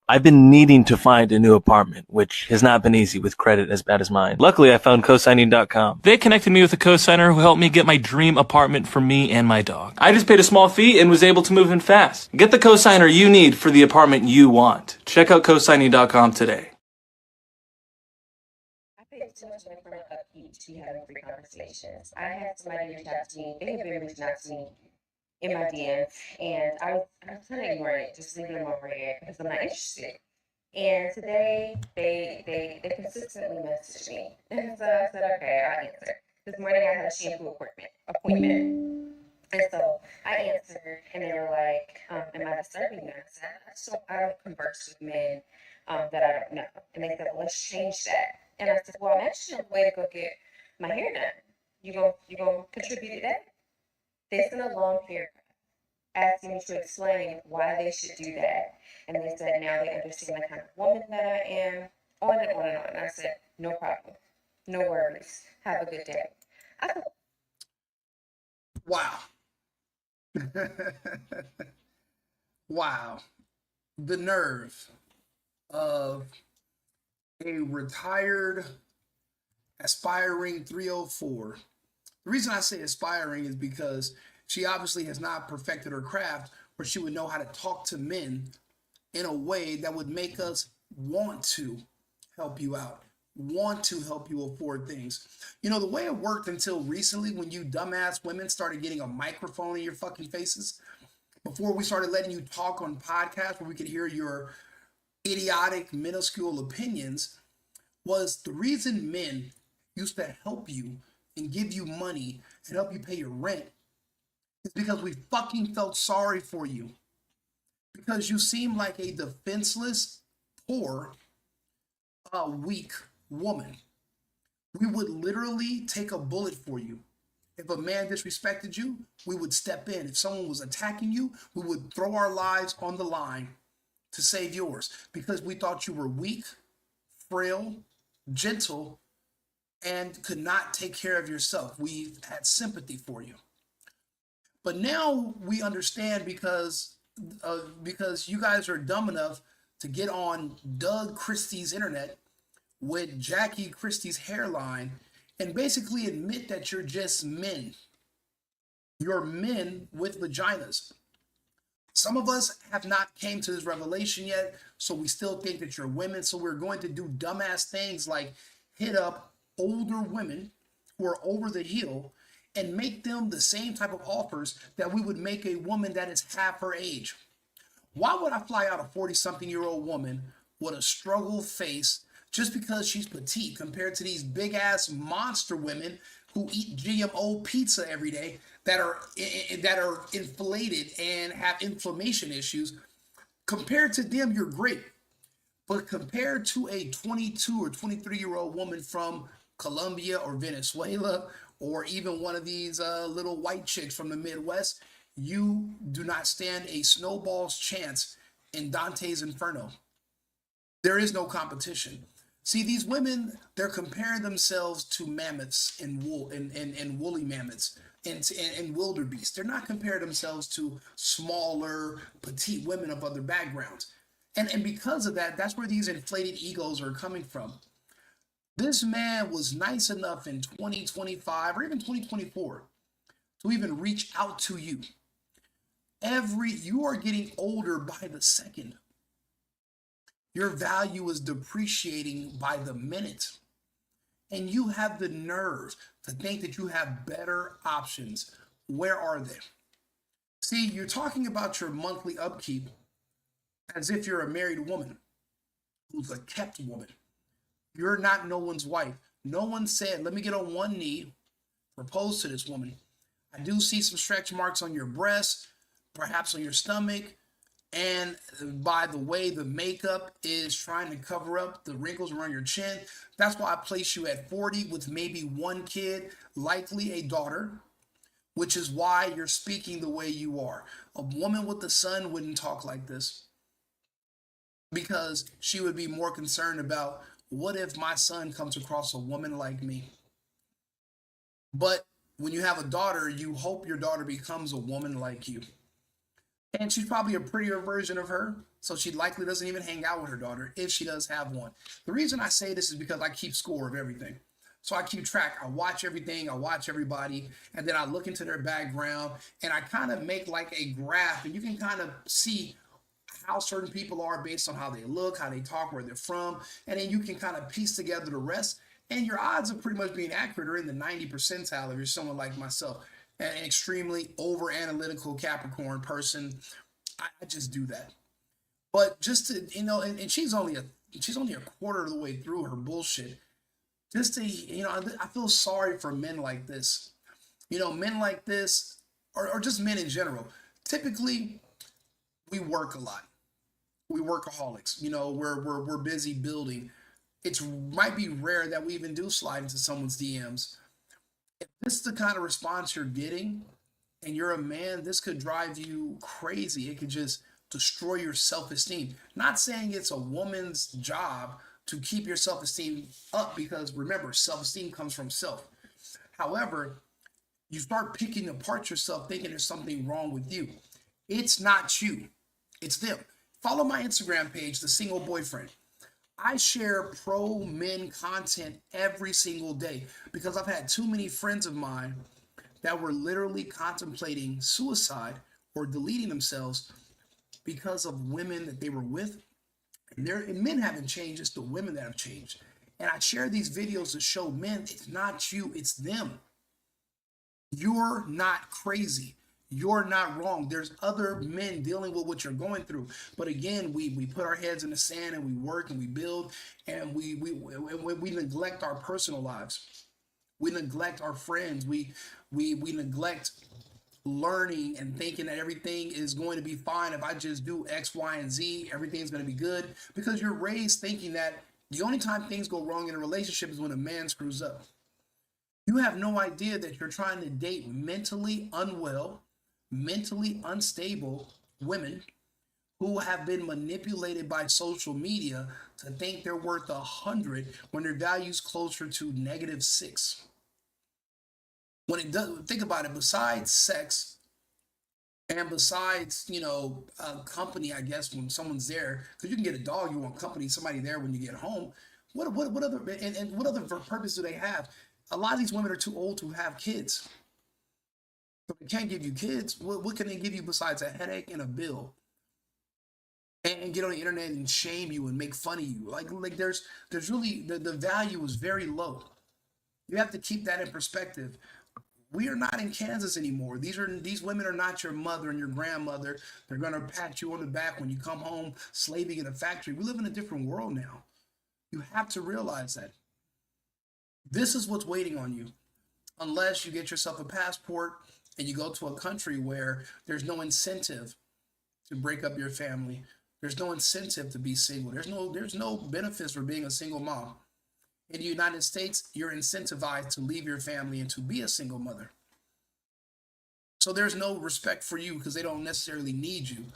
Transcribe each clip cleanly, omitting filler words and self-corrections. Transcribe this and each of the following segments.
I've been needing to find a new apartment, which has not been easy with credit as bad as mine. Luckily, I found cosigning.com. They connected me with a cosigner who helped me get my dream apartment for me and my dog. I just paid a small fee and was able to move in fast. Get the cosigner you need for the apartment you want. Check out cosigning.com today. I paid too much money for my upkeep to be having free conversations. I had somebody reach out to me. They have been reaching out to me in my DMs, and I was kind of ignoring it, just leaving them over here because I'm not interested. And today they consistently messaged me, and so I said, okay, I'll answer. This morning I had a shampoo appointment, and so I answered, and they were like, "Am I disturbing you?" And I said, I don't converse with men that I don't know. And they said, well, let's change that. And I said, well, I'm actually on the way to go get my hair done. You gonna contribute to that? They sent a long paragraph asking me to explain why they should do that. And they said now they understand the kind of woman that I am, on and on and on. And I said, no problem. No worries. Have a good day. I thought, Wow. Wow. The nerve of a retired aspiring 304. The reason I say aspiring is because she obviously has not perfected her craft where she would know how to talk to men in a way that would make us want to help you out, want to help you afford things. You know, the way it worked until recently when you dumbass women started getting a microphone in your fucking faces, before we started letting you talk on podcasts where we could hear your idiotic, minuscule opinions, was the reason men used to help you and give you money and help you pay your rent is because we fucking felt sorry for you. Because you seem like a defenseless, poor, weak woman. We would literally take a bullet for you. If a man disrespected you, we would step in. If someone was attacking you, we would throw our lives on the line to save yours because we thought you were weak, frail, gentle, and could not take care of yourself. We had sympathy for you. But now we understand because you guys are dumb enough to get on Doug Christie's internet with Jackie Christie's hairline and basically admit that you're just men. You're men with vaginas. Some of us have not came to this revelation yet, so we still think that you're women. So we're going to do dumbass things like hit up older women who are over the hill and make them the same type of offers that we would make a woman that is half her age. Why would I fly out a 40-something-year-old woman with a struggle face just because she's petite compared to these big ass monster women who eat GMO pizza every day that are inflated and have inflammation issues? Compared to them, you're great. But compared to a 22 or 23-year-old woman from Colombia or Venezuela, or even one of these little white chicks from the Midwest, you do not stand a snowball's chance in Dante's Inferno. There is no competition. See, these women, they're comparing themselves to mammoths and woolly mammoths and wildebeest. They're not comparing themselves to smaller, petite women of other backgrounds. And because of that, that's where these inflated egos are coming from. This man was nice enough in 2025 or even 2024 to even reach out to you. You are getting older by the second. Your value is depreciating by the minute. And you have the nerve to think that you have better options. Where are they? See, you're talking about your monthly upkeep as if you're a married woman who's a kept woman. You're not no one's wife. No one said, let me get on one knee, propose to this woman. I do see some stretch marks on your breast, perhaps on your stomach. And by the way, the makeup is trying to cover up the wrinkles around your chin. That's why I place you at 40 with maybe one kid, likely a daughter, which is why you're speaking the way you are. A woman with a son wouldn't talk like this because she would be more concerned about what if my son comes across a woman like me. But when you have a daughter, you hope your daughter becomes a woman like you. And she's probably a prettier version of her, so she likely doesn't even hang out with her daughter if she does have one. The reason I say this is because I keep score of everything. So I keep track. I watch everything, I watch everybody, and then I look into their background and I kind of make like a graph, and you can kind of see how certain people are based on how they look, how they talk, where they're from, and then you can kind of piece together the rest. And your odds of pretty much being accurate are in the 90 percentile if you're someone like myself, an extremely over analytical Capricorn person. I just do that. But just to, and she's only a quarter of the way through her bullshit. Just to, I feel sorry for men like this. Men like this, or just men in general. Typically, we work a lot. We workaholics. We're busy building. It might be rare that we even do slide into someone's DMs. If this is the kind of response you're getting, and you're a man, this could drive you crazy. It could just destroy your self-esteem. Not saying it's a woman's job to keep your self-esteem up, because remember, self-esteem comes from self. However, you start picking apart yourself thinking there's something wrong with you. It's not you, it's them. Follow my Instagram page, The Single Boyfriend. I share pro men content every single day because I've had too many friends of mine that were literally contemplating suicide or deleting themselves because of women that they were with. And men haven't changed, it's the women that have changed. And I share these videos to show men it's not you, it's them. You're not crazy. You're not wrong. There's other men dealing with what you're going through. But again, we put our heads in the sand and we work and we build, and we neglect our personal lives. We neglect our friends. We neglect learning and thinking that everything is going to be fine if I just do X, Y, and Z. Everything's going to be good, because you're raised thinking that the only time things go wrong in a relationship is when a man screws up. You have no idea that you're trying to date mentally unwell, mentally unstable women who have been manipulated by social media to think they're worth 100 when their value's closer to -6. When it does, think about it, besides sex and besides, company, I guess, when someone's there, because you can get a dog, you want company, somebody there when you get home. What other, and what other purpose do they have? A lot of these women are too old to have kids. So they can't give you kids. What can they give you besides a headache and a bill? And get on the internet and shame you and make fun of you. Like there's really, the value is very low. You have to keep that in perspective. We are not in Kansas anymore. These women are not your mother and your grandmother. They're gonna pat you on the back when you come home slaving in a factory. We live in a different world now. You have to realize that. This is what's waiting on you. Unless you get yourself a passport and you go to a country where there's no incentive to break up your family. There's no incentive to be single. There's no benefits for being a single mom. In the United States, you're incentivized to leave your family and to be a single mother. So there's no respect for you because they don't necessarily need you.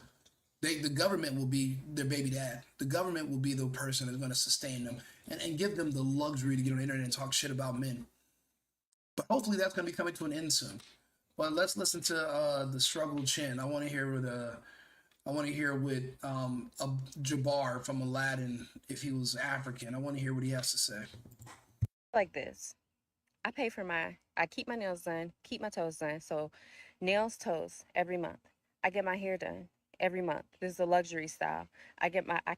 The government will be their baby dad. The government will be the person that's going to sustain them and give them the luxury to get on the internet and talk shit about men. But hopefully that's going to be coming to an end soon. But let's listen to the struggle chin. I want to hear with Jabbar from Aladdin, if he was African. I want to hear what he has to say. Like this. I keep my nails done, keep my toes done. So nails, toes every month. I get my hair done every month. This is a luxury style. I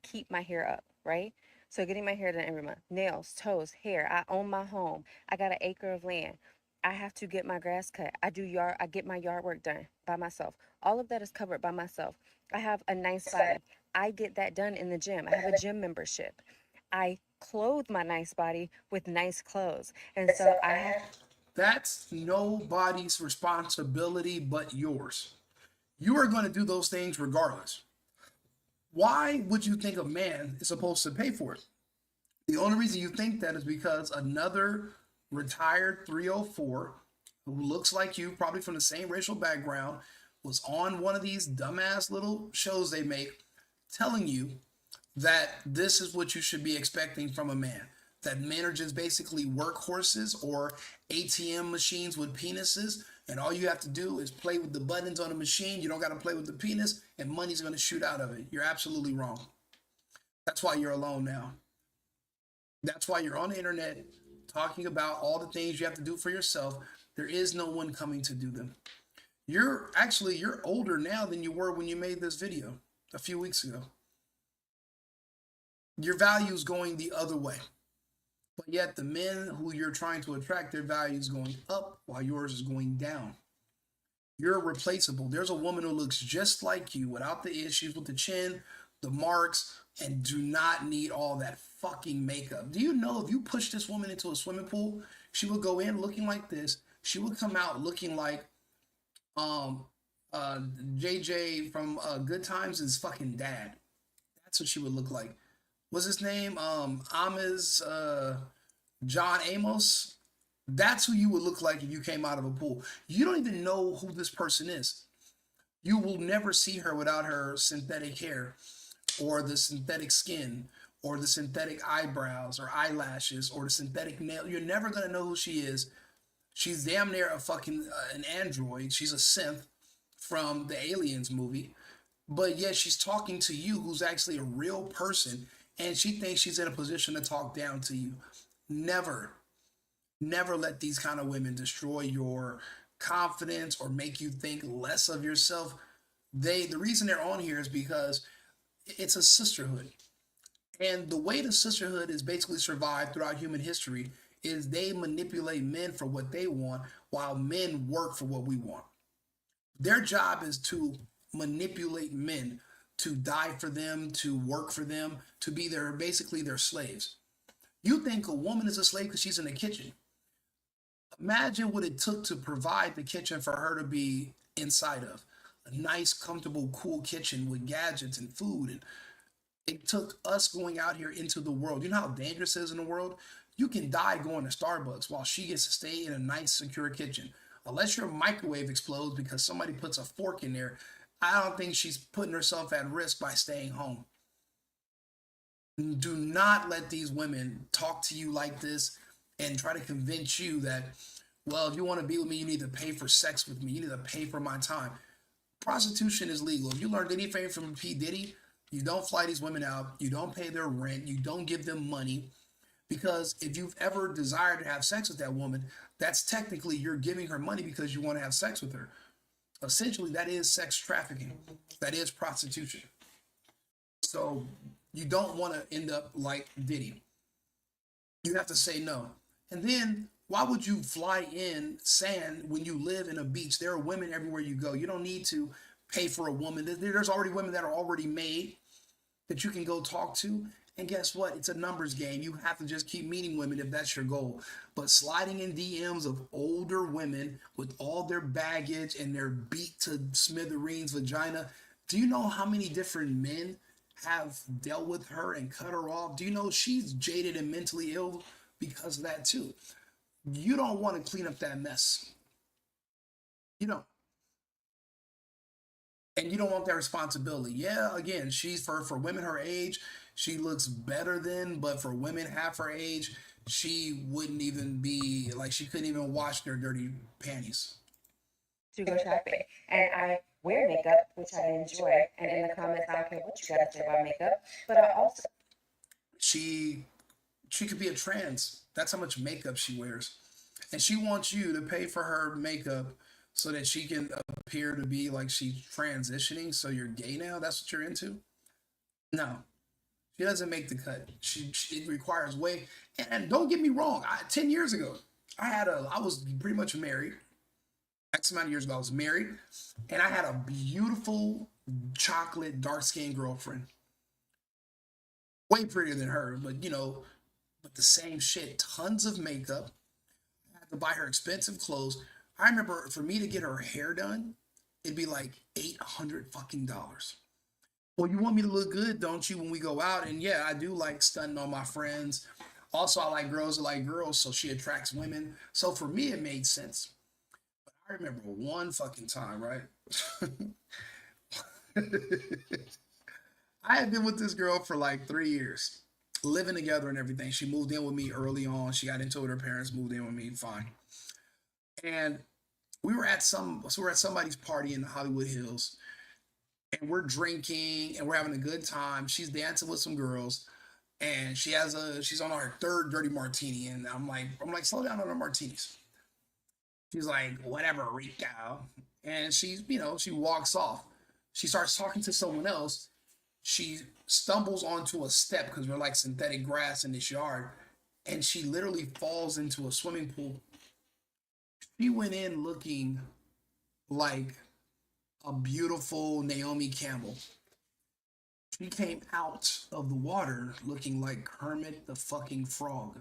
keep my hair up, right? So getting my hair done every month. Nails, toes, hair. I own my home. I got an acre of land. I have to get my grass cut. I get my yard work done by myself. All of that is covered by myself. I have a nice body. I get that done in the gym. I have a gym membership. I clothe my nice body with nice clothes. And so I have. That's nobody's responsibility but yours. You are going to do those things regardless. Why would you think a man is supposed to pay for it? The only reason you think that is because another retired 304 who looks like you, probably from the same racial background, was on one of these dumbass little shows they make telling you that this is what you should be expecting from a man. That men are just basically workhorses or ATM machines with penises, And all you have to do is play with the buttons on the machine. You don't got to play with the penis, and money's going to shoot out of it. You're absolutely wrong. That's why you're alone now. That's why you're on the internet talking about all the things you have to do for yourself. There is no one coming to do them. You're older now than you were when you made this video a few weeks ago. Your value is going the other way. But yet the men who you're trying to attract, their value is going up while yours is going down. You're replaceable. There's a woman who looks just like you without the issues with the chin, the marks, and do not need all that fucking makeup. Do you know if you push this woman into a swimming pool, she would go in looking like this. She would come out looking like JJ from Good Times' is fucking dad. That's what she would look like. What's his name? John Amos. That's who you would look like if you came out of a pool. You don't even know who this person is. You will never see her without her synthetic hair or the synthetic skin or the synthetic eyebrows or eyelashes or the synthetic nail. You're never going to know who she is. She's damn near a fucking an android. She's a synth from the Aliens movie. But yet she's talking to you who's actually a real person, and she thinks she's in a position to talk down to you. Never let these kind of women destroy your confidence or make you think less of yourself. The reason they're on here is because it's a sisterhood. And the way the sisterhood is basically survived throughout human history is they manipulate men for what they want while men work for what we want. Their job is to manipulate men to die for them, to work for them, to be basically their slaves. You think a woman is a slave because she's in the kitchen. Imagine what it took to provide the kitchen for her to be inside of. A nice, comfortable, cool kitchen with gadgets and food. And it took us going out here into the world. You know how dangerous it is in the world? You can die going to Starbucks while she gets to stay in a nice, secure kitchen. Unless your microwave explodes because somebody puts a fork in there, I don't think she's putting herself at risk by staying home. Do not let these women talk to you like this and try to convince you that, well, if you want to be with me, you need to pay for sex with me. You need to pay for my time. Prostitution is legal. If you learned anything from P. Diddy, you don't fly these women out. You don't pay their rent. You don't give them money. Because if you've ever desired to have sex with that woman, that's technically you're giving her money because you want to have sex with her. Essentially, that is sex trafficking. That is prostitution. So you don't want to end up like Diddy. You have to say no. And then why would you fly in sand when you live in a beach? There are women everywhere you go. You don't need to pay for a woman. There's already women that are already made that you can go talk to. And guess what? It's a numbers game. You have to just keep meeting women if that's your goal. But sliding in DMs of older women with all their baggage and their beat to smithereens vagina. Do you know how many different men have dealt with her and cut her off? Do you know she's jaded and mentally ill because of that too? You don't want to clean up that mess. You don't. And you don't want that responsibility. Yeah, again, she's for women her age, she looks better than, but for women half her age, she wouldn't even be, like, she couldn't even wash their dirty panties. To go shopping. And I wear makeup, which I enjoy. And in the comments, I don't care what you got to say about makeup. But I also. She could be a trans. That's how much makeup she wears. And she wants you to pay for her makeup so that she can appear to be like she's transitioning. So you're gay now? That's what you're into? No. She doesn't make the cut. It requires way. And don't get me wrong. 10 years ago, I was pretty much married. X amount of years ago, I was married. And I had a beautiful chocolate dark-skinned girlfriend. Way prettier than her, but but the same shit. Tons of makeup. I had to buy her expensive clothes. I remember for me to get her hair done, it'd be like $800 fucking dollars. Well, you want me to look good, don't you, when we go out? And yeah, I do like stunting on my friends. Also, I like girls that like girls, so she attracts women. So for me, it made sense. But I remember one fucking time, right? I had been with this girl for like 3 years, living together and everything. She moved in with me early on. She got into it with her parents, moved in with me, fine. And we're at somebody's party in the Hollywood Hills, and we're drinking and we're having a good time. She's dancing with some girls, and she's on her third dirty martini, and I'm like, slow down on the martinis. She's like, whatever, Rico. And she walks off. She starts talking to someone else. She stumbles onto a step because we're like synthetic grass in this yard, and she literally falls into a swimming pool. She went in looking like a beautiful Naomi Campbell. She came out of the water looking like Kermit the fucking Frog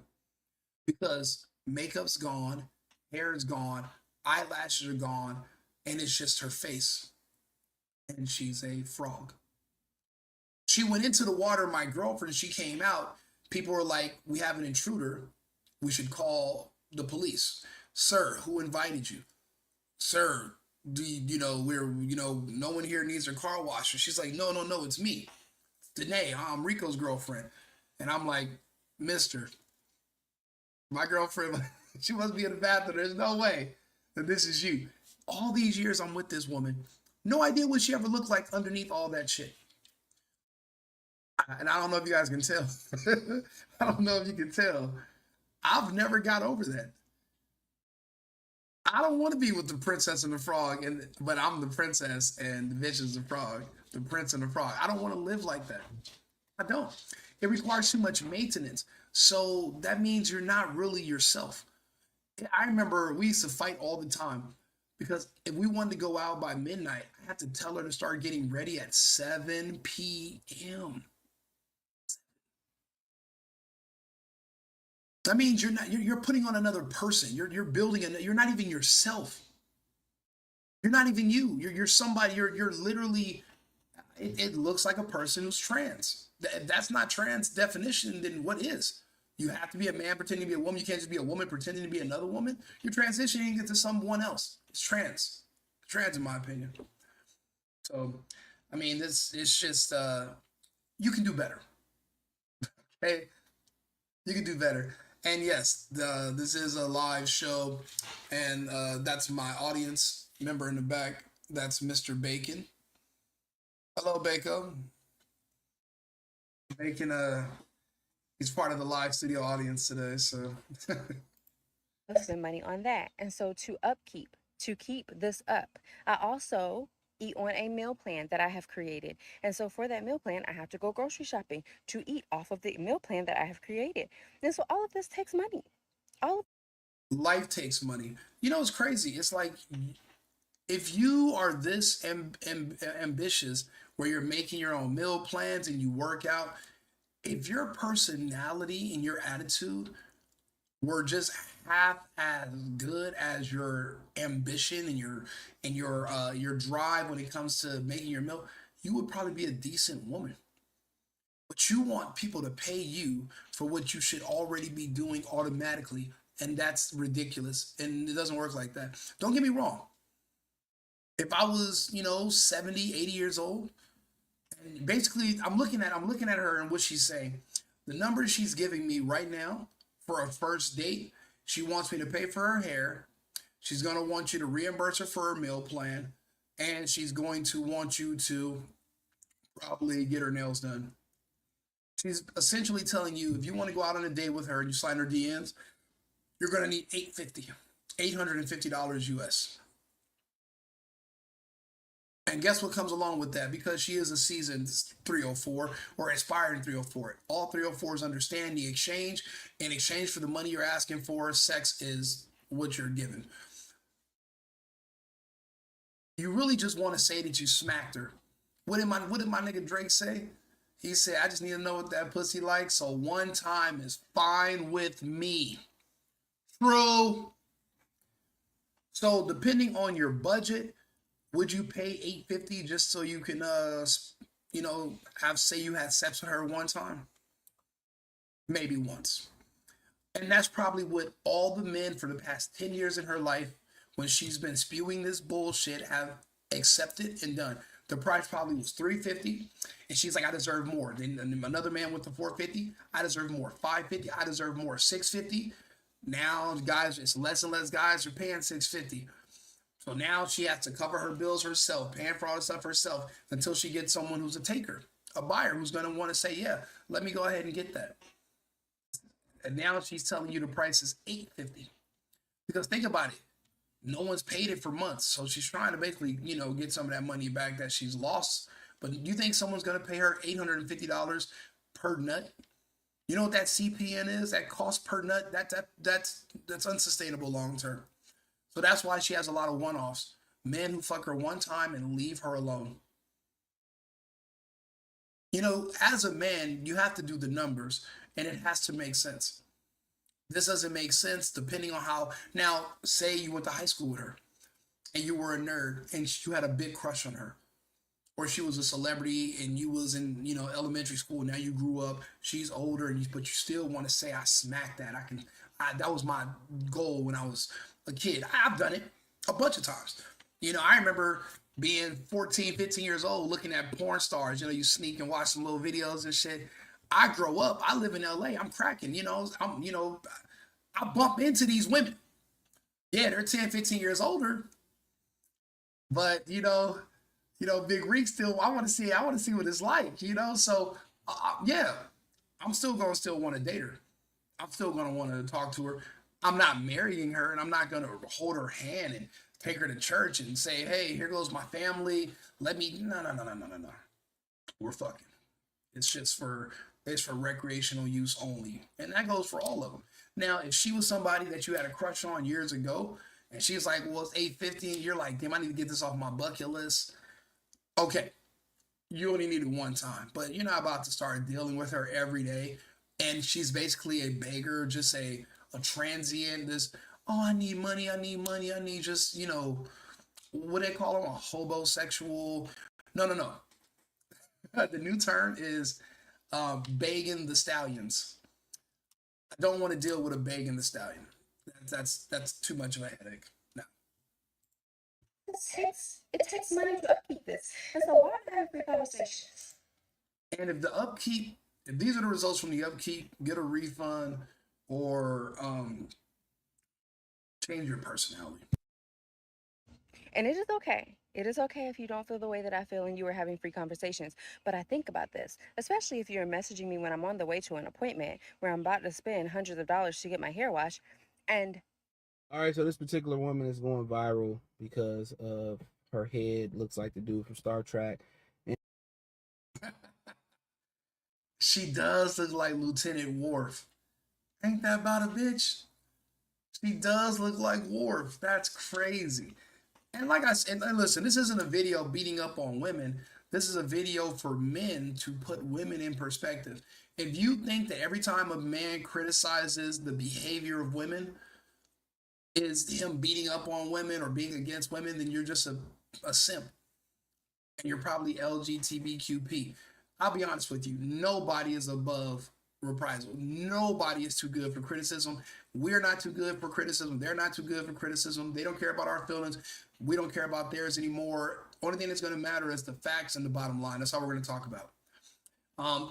because makeup's gone, hair is gone, eyelashes are gone, and it's just her face. And she's a frog. She went into the water, my girlfriend, she came out. People were like, we have an intruder. We should call the police. Sir, who invited you? Sir, no one here needs their car washed. She's like, no, no, no, it's me. Danae, I'm Rico's girlfriend. And I'm like, mister, my girlfriend, she must be in the bathroom. There's no way that this is you. All these years I'm with this woman. No idea what she ever looked like underneath all that shit. And I don't know if you guys can tell. I don't know if you can tell. I've never got over that. I don't want to be with the princess and the frog, but I'm the princess and the bitch is the frog, the prince and the frog. I don't want to live like that. I don't. It requires too much maintenance. So that means you're not really yourself. I remember we used to fight all the time because if we wanted to go out by midnight, I had to tell her to start getting ready at 7 p.m. That means you're putting on another person. You're building you're not even yourself. You're not even you. You're somebody. You're literally. It looks like a person who's trans. If that's not trans definition, then what is? You have to be a man pretending to be a woman. You can't just be a woman pretending to be another woman. You're transitioning into someone else. It's trans. Trans, in my opinion. So, I mean, it's just you can do better. Hey, you can do better. And yes, this is a live show, and that's my audience member in the back. That's Mr. Bacon. Hello, Bacon. Bacon, he's part of the live studio audience today. So Spend money on that. And so to keep this up, I also eat on a meal plan that I have created. And so for that meal plan, I have to go grocery shopping to eat off of the meal plan that I have created. And so all of this takes money. All life takes money. You know, it's crazy. It's like if you are this ambitious, where you're making your own meal plans and you work out, if your personality and your attitude were just half as good as your ambition and your drive when it comes to making your meal, you would probably be a decent woman. But you want people to pay you for what you should already be doing automatically, and that's ridiculous. And it doesn't work like that. Don't get me wrong. If I was, 70, 80 years old, and basically I'm looking at her and what she's saying. The numbers she's giving me right now for a first date, she wants me to pay for her hair. She's going to want you to reimburse her for her meal plan. And she's going to want you to probably get her nails done. She's essentially telling you if you want to go out on a date with her and you slide her DMs, you're going to need $850 US. And guess what comes along with that? Because she is a seasoned 304 or aspiring 304. All 304s understand the exchange. In exchange for the money you're asking for, sex is what you're given. You really just want to say that you smacked her. What did my nigga Drake say? He said, I just need to know what that pussy likes, so one time is fine with me. True. So depending on your budget, would you pay $850 just so you can say you had sex with her one time? Maybe once. And that's probably what all the men for the past 10 years in her life, when she's been spewing this bullshit, have accepted and done. The price probably was $350, and she's like, I deserve more. Then another man with the $450, I deserve more. $550, I deserve more. $650. Now, guys, it's less and less guys are paying $650. So now she has to cover her bills herself, paying for all this stuff herself until she gets someone who's a taker, a buyer who's going to want to say, yeah, let me go ahead and get that. And now she's telling you the price is $850. Because think about it. No one's paid it for months. So she's trying to basically, get some of that money back that she's lost. But you think someone's going to pay her $850 per nut? You know what that CPN is? That cost per nut? That's unsustainable long term. So that's why she has a lot of one-offs. Men who fuck her one time and leave her alone. As a man, you have to do the numbers, and it has to make sense. This doesn't make sense depending on how. Now, say you went to high school with her, and you were a nerd, and you had a big crush on her. Or she was a celebrity, and you was in, elementary school. Now you grew up, she's older, but you still want to say, I smacked that. That was my goal when I was a kid. I've done it a bunch of times. I remember being 14, 15 years old, looking at porn stars. You sneak and watch some little videos and shit. I grow up. I live in LA. I'm cracking. I bump into these women. Yeah, they're 10, 15 years older. But Big Reek still. I want to see what it's like. So yeah, I'm still gonna want to date her. I'm still gonna want to talk to her. I'm not marrying her, and I'm not gonna hold her hand and take her to church and say, hey, here goes my family. No. We're fucking. It's for recreational use only. And that goes for all of them. Now, if she was somebody that you had a crush on years ago, and she's like, well, it's $850, and you're like, damn, I need to get this off my bucket list. Okay. You only need it one time, but you're not about to start dealing with her every day. And she's basically a beggar, just a transient, I need money, I need just, what they call them, a hobosexual. No. The new term is begging the stallions. I don't want to deal with a begging the stallion. That's too much of a headache. No. It takes money to upkeep this. And so why not have free conversations? And if these are the results from the upkeep, get a refund or change your personality. And it is okay. It is okay if you don't feel the way that I feel and you are having free conversations. But I think about this, especially if you're messaging me when I'm on the way to an appointment where I'm about to spend hundreds of dollars to get my hair washed. And all right, so this particular woman is going viral because of her head looks like the dude from Star Trek. She does look like Lieutenant Worf. Ain't that about a bitch? She does look like Worf. That's crazy. And like I said, and listen, this isn't a video beating up on women. This is a video for men to put women in perspective. If you think that every time a man criticizes the behavior of women is him beating up on women or being against women, then you're just a simp. And you're probably LGBTQP. I'll be honest with you. Nobody is above reprisal. Nobody is too good for criticism. We're not too good for criticism. They're not too good for criticism. They don't care about our feelings. We don't care about theirs anymore. Only thing that's going to matter is the facts and the bottom line. That's all we're going to talk about.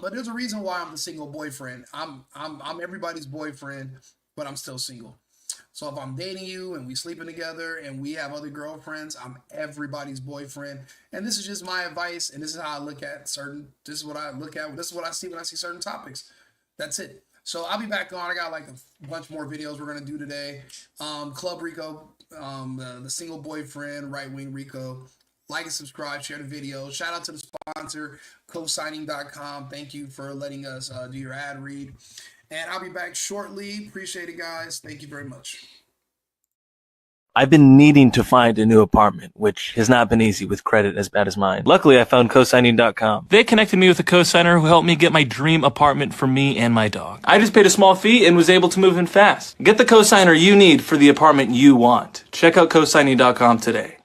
But there's a reason why I'm the single boyfriend. I'm everybody's boyfriend, but I'm still single. So if I'm dating you and we sleeping together and we have other girlfriends, I'm everybody's boyfriend. And this is just my advice. And this is how I look at this is what I look at. This is what I see when I see certain topics. That's it. So I'll be back on. I got like a bunch more videos we're going to do today. Club Rico, the single boyfriend, right wing Rico. Like and subscribe, share the video. Shout out to the sponsor, cosigning.com. Thank you for letting us do your ad read. And I'll be back shortly. Appreciate it, guys. Thank you very much. I've been needing to find a new apartment, which has not been easy with credit as bad as mine. Luckily, I found cosigning.com. They connected me with a cosigner who helped me get my dream apartment for me and my dog. I just paid a small fee and was able to move in fast. Get the cosigner you need for the apartment you want. Check out cosigning.com today.